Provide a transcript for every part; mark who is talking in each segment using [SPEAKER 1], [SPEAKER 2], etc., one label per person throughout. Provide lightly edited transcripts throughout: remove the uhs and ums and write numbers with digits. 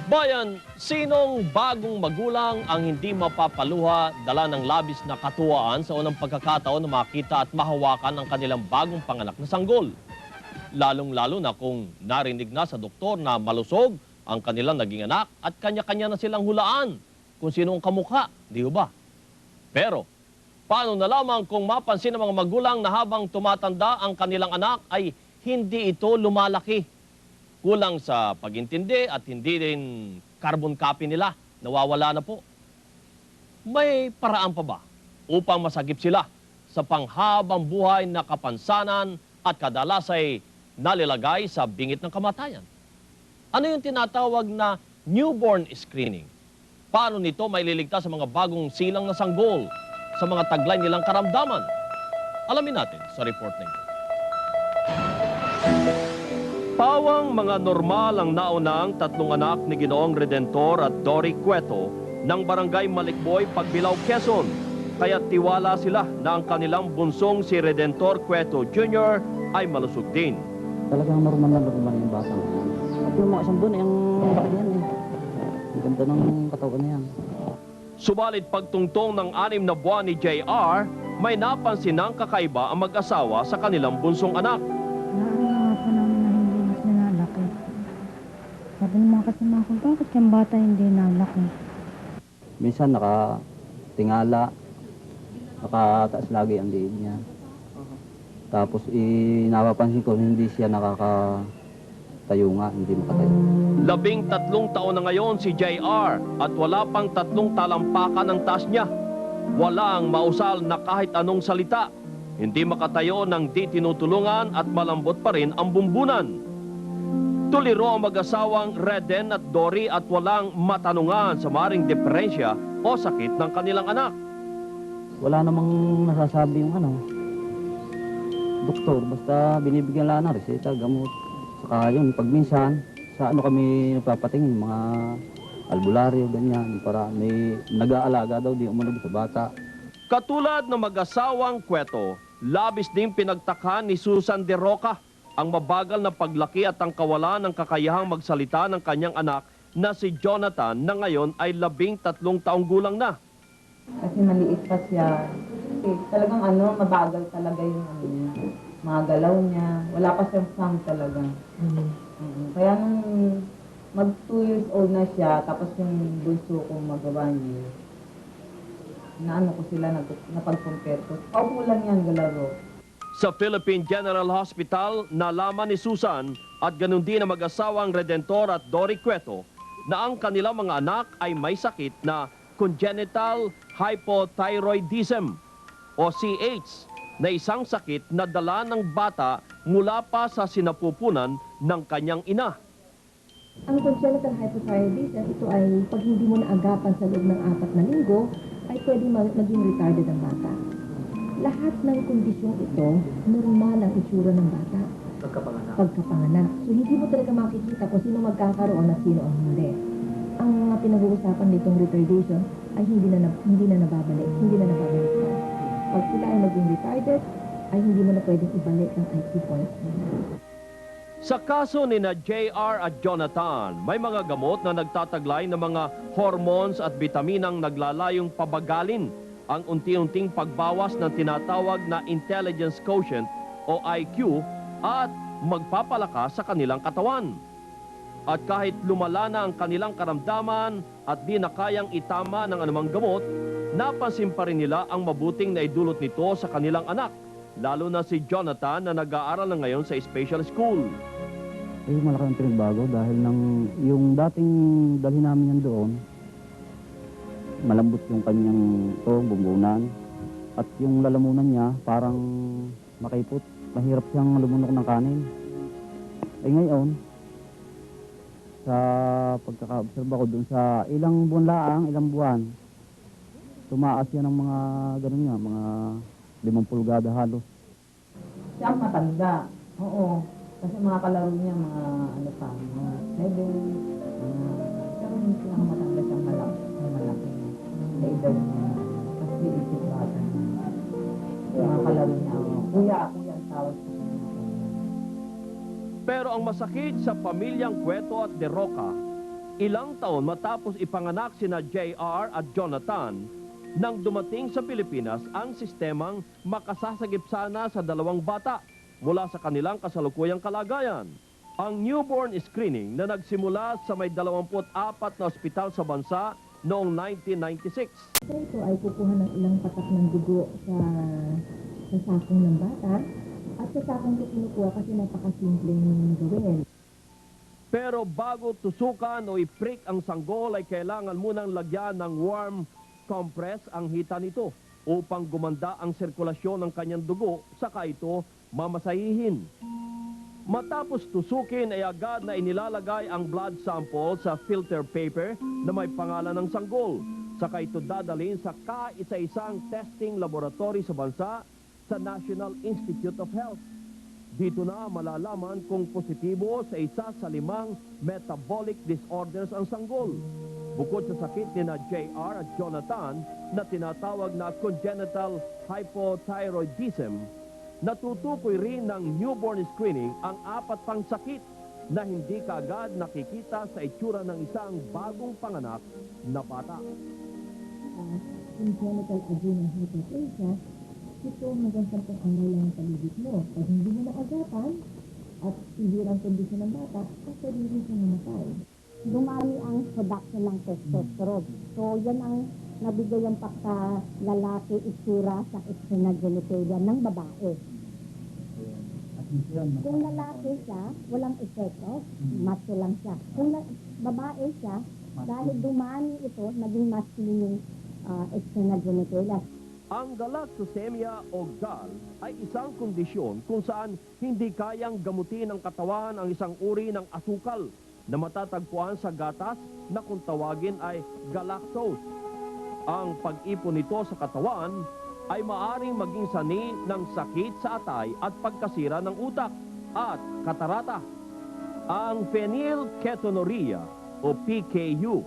[SPEAKER 1] Bayan, sinong bagong magulang ang hindi mapapaluha dala ng labis na katuwaan sa unang pagkakataon na makita at mahawakan ang kanilang bagong panganak na sanggol? Lalong-lalo na kung narinig na sa doktor na malusog ang kanilang naging anak at kanya-kanya na silang hulaan kung sino ang kamukha, di ba? Pero, paano na lamang kung mapansin ng mga magulang na habang tumatanda ang kanilang anak ay hindi ito lumalaki? Kulang sa pagintindi at hindi din carbon copy nila, nawawala na po. May paraan pa ba upang masagip sila sa panghabang buhay na kapansanan at kadalas ay nalilagay sa bingit ng kamatayan? Ano yung tinatawag na newborn screening? Paano nito may liligtas sa mga bagong silang na sanggol sa mga taglay nilang karamdaman? Alamin natin sa report na ito. Pawang mga normal ang naunang tatlong anak ni Ginoong Redentor at Dory Cueto ng Barangay Malikboy, Pagbilao, Quezon. Kaya tiwala sila na ang kanilang bunsong si Redentor Cueto Jr. ay malusog din.
[SPEAKER 2] Talagang normal yung bata na yan. At yung mga isang doon, yung laki yan eh. Ang ganda ng katawan na yan.
[SPEAKER 1] Subalit pagtungtong ng 6 na buwan ni JR, may napansin ng kakaiba ang mag-asawa sa kanilang bunsong anak.
[SPEAKER 3] Sabi naman kasi mga kung bakit yung bata hindi nalaki?
[SPEAKER 2] Minsan nakatingala, nakataas lagi ang diin niya. Tapos napapansin ko hindi siya nakakatayo nga, hindi makatayo.
[SPEAKER 1] 13 taon na ngayon si JR at wala pang 3 talampakan ang taas niya. Walang mausal na kahit anong salita. Hindi makatayo ng di tinutulungan at malambot pa rin ang bumbunan. Tuliro ang mag-asawang Reden at Dory at walang matanungan sa maring depresya o sakit ng kanilang anak.
[SPEAKER 2] Wala namang nasasabi yung doktor, basta binibigyan lang ng reseta, gamot. Saka yun, pag minsan, sa kami nagpapatingin, mga albularyo, ganyan, para may nag-aalaga daw, di umunod sa bata.
[SPEAKER 1] Katulad ng mag-asawang Cueto, labis din pinagtakhan ni Susan De Roca ang mabagal na paglaki at ang kawalan ng kakayahang magsalita ng kanyang anak na si Jonathan na ngayon ay 13 taong gulang na.
[SPEAKER 4] Kasi maliit pa siya. Kasi talagang mabagal talaga yung niya. Mga galaw niya. Wala pa siyang sang talaga. Kaya nung mag 2 years old na siya, tapos yung bunso ko mag 1 year, ko sila, napag-compare ko. Paupo lang yan, galaro.
[SPEAKER 1] Sa Philippine General Hospital, nalaman ni Susan at ganun din ang mag-asawang Redentor at Dory Cueto na ang kanilang mga anak ay may sakit na congenital hypothyroidism o CH na isang sakit na dala ng bata mula pa sa sinapupunan ng kanyang ina.
[SPEAKER 5] Ang congenital hypothyroidism, ito ay pag hindi mo naagapan sa loob ng 4 na linggo, ay pwedeng maging retarded ang bata. Lahat ng kondisyong ito, normal ang itsura ng bata. Pagkapanganak. So hindi mo talaga makikita kung sino magkakaroon at sino ang hindi. Ang pinag-uusapan nitong retardation ay hindi na nababalik pa. Pag sila ay naging retarded, ay hindi mo na pwedeng ibalik ang IQ points nila.
[SPEAKER 1] Sa kaso ni na JR at Jonathan, may mga gamot na nagtataglay ng mga hormones at bitaminang naglalayong pabagalin ang unti-unting pagbawas ng tinatawag na intelligence quotient o IQ at magpapalakas sa kanilang katawan. At kahit lumala na ang kanilang karamdaman at di na kayang itama ng anumang gamot, napansin pa rin nila ang mabuting na idulot nito sa kanilang anak, lalo na si Jonathan na nag-aaral na ngayon sa special school.
[SPEAKER 2] Malaki ang pinagbago dahil yung dating dalhin namin yan doon, malambot yung kanyang bumbunan at yung lalamunan niya parang makaipot. Mahirap siyang lumunok ng kanin. Ngayon, sa pagkaka-observe ko doon sa ilang buwan, tumaas yan ng mga ganun nga, mga 5 pulgada halos.
[SPEAKER 4] Siya ang matanda. Oo. Kasi mga kalaro niya, mga mga 7, pero hindi sila matanda siyang malaki. Sa edad niya, kasi isip bata niya. Mga kalaro niya, kuya ang tawag sa kanya.
[SPEAKER 1] Pero ang masakit sa pamilyang Cueto at De Roca, Ilang taon matapos ipanganak sina JR at Jonathan, nang dumating sa Pilipinas ang sistemang makasasagip sana sa dalawang bata mula sa kanilang kasalukuyang kalagayan. Ang newborn screening na nagsimula sa may 24 na ospital sa bansa noong 1996.
[SPEAKER 5] So ito ay kukuha ng ilang patak ng dugo sa sakong ng bata. At sa sakong ito kinukuha kasi napakasimpleng gawin.
[SPEAKER 1] Pero bago tusukan o i-prick ang sanggol ay kailangan munang lagyan ng warm compress ang hita nito upang gumanda ang sirkulasyon ng kanyang dugo saka ito mamasahihin. Matapos tusukin ay agad na inilalagay ang blood sample sa filter paper na may pangalan ng sanggol. Saka ito dadalhin sa kaisa-isang testing laboratory sa bansa sa National Institute of Health. Dito na malalaman kung positibo sa isa sa 5 metabolic disorders ang sanggol. Bukod sa sakit ni na JR at Jonathan na tinatawag na congenital hypothyroidism, natutukoy rin ng newborn screening ang 4 pang sakit na hindi kaagad nakikita sa itsura ng isang bagong panganak na bata.
[SPEAKER 5] Congenital adrenal hyperplasia, ito hanggang 10 araw lang ang paligid mo. Pag hindi mo naagapan at ihirang kondisyon ng bata, pwede rin siya namatay.
[SPEAKER 3] Dumami ang production ng testosterone. So, yan ang nabigay ang pagka lalaki itsura sa external genitalia ng babae. Kung lalaki siya, walang epekto, macho lang siya. Kung babae siya, dahil dumami ito, naging masculine yung external genitalia.
[SPEAKER 1] Ang galactosemia o GAL ay isang kondisyon kung saan hindi kayang gamutin ng katawan ang isang uri ng asukal na matatagpuan sa gatas na kung tawagin ay galactose. Ang pag-ipon nito sa katawan ay maaring maging sani ng sakit sa atay at pagkasira ng utak at katarata. Ang phenylketonuria o PKU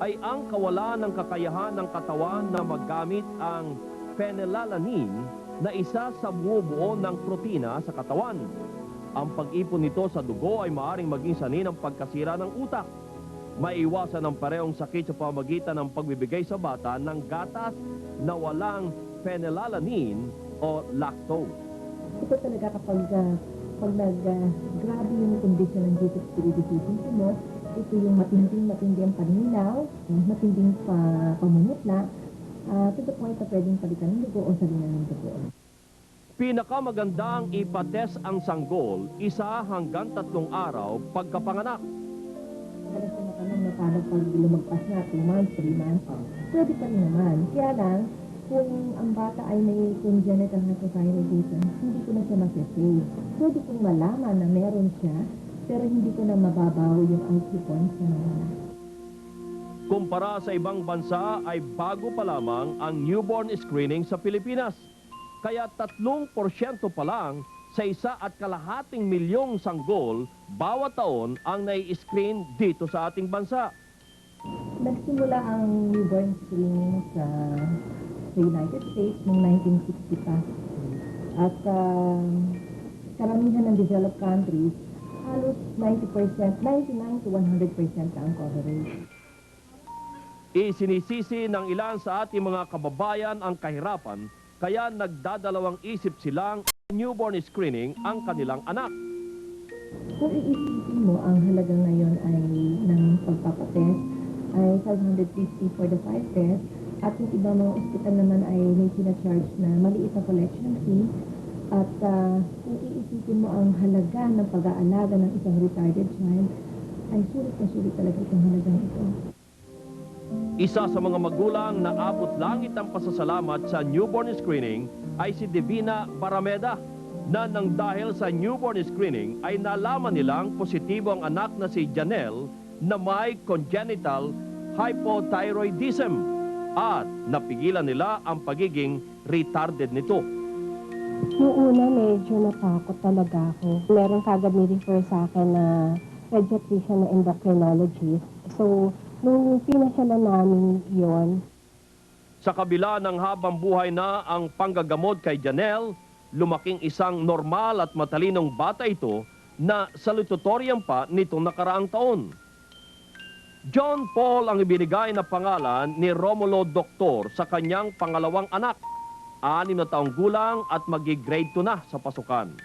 [SPEAKER 1] ay ang kawalan ng kakayahan ng katawan na maggamit ang phenylalanine na isa sa bumubuo ng protina sa katawan. Ang pag-ipon nito sa dugo ay maaaring maging sanhi ng pagkasira ng utak. Maiiwasan ang parehong sakit sa pamamagitan ng pagbibigay sa bata ng gatas na walang phenylalanine o lactose.
[SPEAKER 5] Ito talaga kapag grabe yung kondisyon ng Jesus deficiency mo, ito yung matinding paninaw, matinding pamumutla, to the point na pwedeng palitan ng dugo o salinan ng dugo.
[SPEAKER 1] Pinakamagandang ipatest ang sanggol 1 hanggang 3 araw pagkapanganak.
[SPEAKER 5] Madalas na matanong na paano pag lumagpas na 2 months, 3 months, pwede pa rin naman. Kaya lang, kung ang bata ay may congenital hypothyroidism, hindi ko na siya masasay. Pwede kong malaman na meron siya, pero hindi ko na mababawi yung IQ points na nawala.
[SPEAKER 1] Kumpara sa ibang bansa ay bago pa lamang ang newborn screening sa Pilipinas. Kaya 3% pa lang sa 1.2 milyong sanggol bawat taon ang nai-screen dito sa ating bansa.
[SPEAKER 5] Nagsimula ang newborn screening sa United States noong 1960 pa. At karamihan ng developed countries, halos 90%, 99 to 100% ang coverage.
[SPEAKER 1] Isinisisi ng ilan sa ating mga kababayan ang kahirapan, kaya nagdadalawang isip silang newborn screening ang kanilang anak.
[SPEAKER 5] Kung iisipin mo, ang halaga ngayon ay ng pagpapatest ay 550 for the 5 tests at yung ibang mga ospital naman ay may sinacharge na maliit na collection fee at kung iisipin mo ang halaga ng pag-aalaga ng isang retarded child ay sulit na sulit talaga itong halagang ito.
[SPEAKER 1] Isa sa mga magulang na abot langit ang pasasalamat sa newborn screening ay si Divina Barameda na nang dahil sa newborn screening ay nalaman nilang positibo ang anak na si Janelle na may congenital hypothyroidism at napigilan nila ang pagiging retarded nito.
[SPEAKER 3] Noong una, medyo natakot talaga ako. Meron kagad ni-refer sa akin na pediatrician na endocrinologist. So, nung pinasyalan namin yon.
[SPEAKER 1] Sa kabila ng habang buhay na ang panggagamot kay Janelle, lumaking isang normal at matalinong bata ito na salutatorian pa nitong nakaraang taon. John Paul ang ibinigay na pangalan ni Romulo Doktor sa kanyang pangalawang anak. 6 na taong gulang at magi-grade 2 na sa pasukan.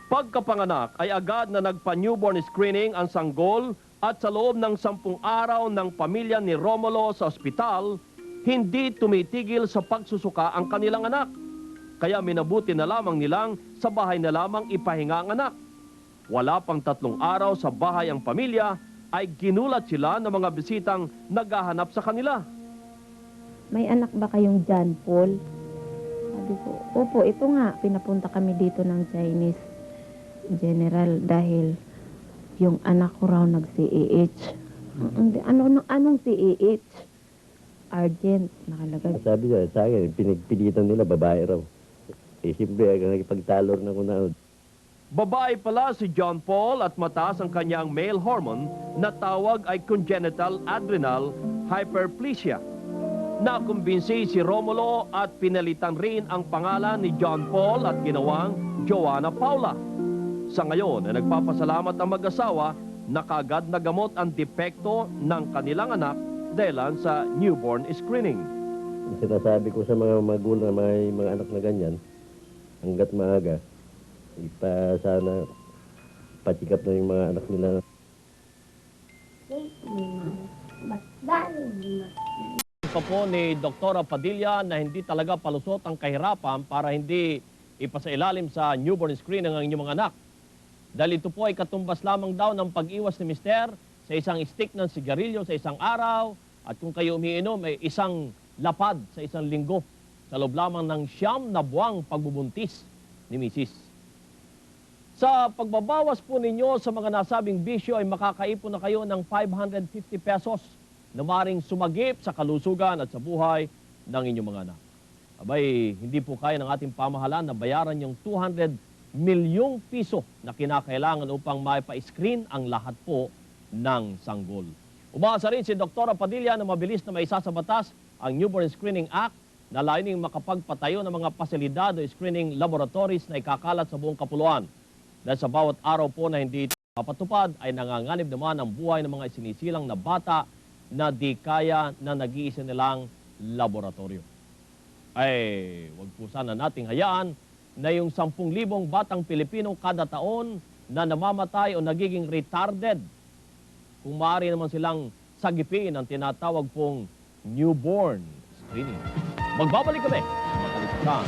[SPEAKER 1] Pagkapanganak ay agad na nagpa-newborn screening ang sanggol at sa loob ng 10 araw ng pamilya ni Romulo sa ospital, hindi tumitigil sa pagsusuka ang kanilang anak. Kaya minabuti na lamang nilang sa bahay na lamang ipahinga ang anak. Wala pang 3 araw sa bahay ang pamilya ay ginulat sila ng mga bisitang naghahanap sa kanila.
[SPEAKER 6] May anak ba kayong John Paul? Sabi ko, opo, ito nga. Pinapunta kami dito ng Chinese General dahil yung anak ko raw nag-CAH. Anong CAH? Urgent, nakalagay.
[SPEAKER 7] Sabi niya sa akin, pinagpilitan nila, babae raw. Eh, siyempre, nagipagtalor na ko na.
[SPEAKER 1] Babae pala si John Paul at mataas ang kanyang male hormone na tawag ay congenital adrenal hyperplasia. Nakumbinsi si Romulo at pinalitan rin ang pangalan ni John Paul at ginawang Joanna Paula. Sa ngayon ay nagpapasalamat ang mag-asawa na kagad nagamot ang depekto ng kanilang anak dahil sa newborn screening.
[SPEAKER 7] Sinasabi ko sa mga magulang na may mga anak na ganyan, hanggat maaga, sana patikap na yung mga anak nila.
[SPEAKER 1] Pa po ni Dr. Padilla na hindi talaga palusot ang kahirapan para hindi ipasailalim sa newborn screening ang inyong mga anak. Dahil ito po ay katumbas lamang daw ng pag-iwas ni Mister sa isang stick ng sigarilyo sa isang araw at kung kayo umiinom ay isang lapad sa isang linggo sa loob lamang ng 9 na buwang pagbubuntis ni Mrs. Sa pagbabawas po ninyo sa mga nasabing bisyo ay makakaipon na kayo ng 550 pesos na maring sumagip sa kalusugan at sa buhay ng inyong mga anak. Abay, hindi po kaya ng ating pamahalaan na bayaran yung 200 milyong piso na kinakailangan upang maipa-screen ang lahat po ng sanggol. Umaasa rin si Dr. Padilla na mabilis na maisa sa batas ang Newborn Screening Act na layuning makapagpatayo ng mga pasilidad o screening laboratories na ikakalat sa buong kapuluan. Dahil sa bawat araw po na hindi mapatupad ay nanganganib naman ang buhay ng mga sinisilang na bata na di kaya na nag-iisa nilang laboratorio. Ay, wag po sana nating hayaan na yung 10,000 batang Pilipino kada taon na namamatay o nagiging retarded kung maaari naman silang sagipin ang tinatawag pong newborn screening. Magbabalik kami. Matalitan.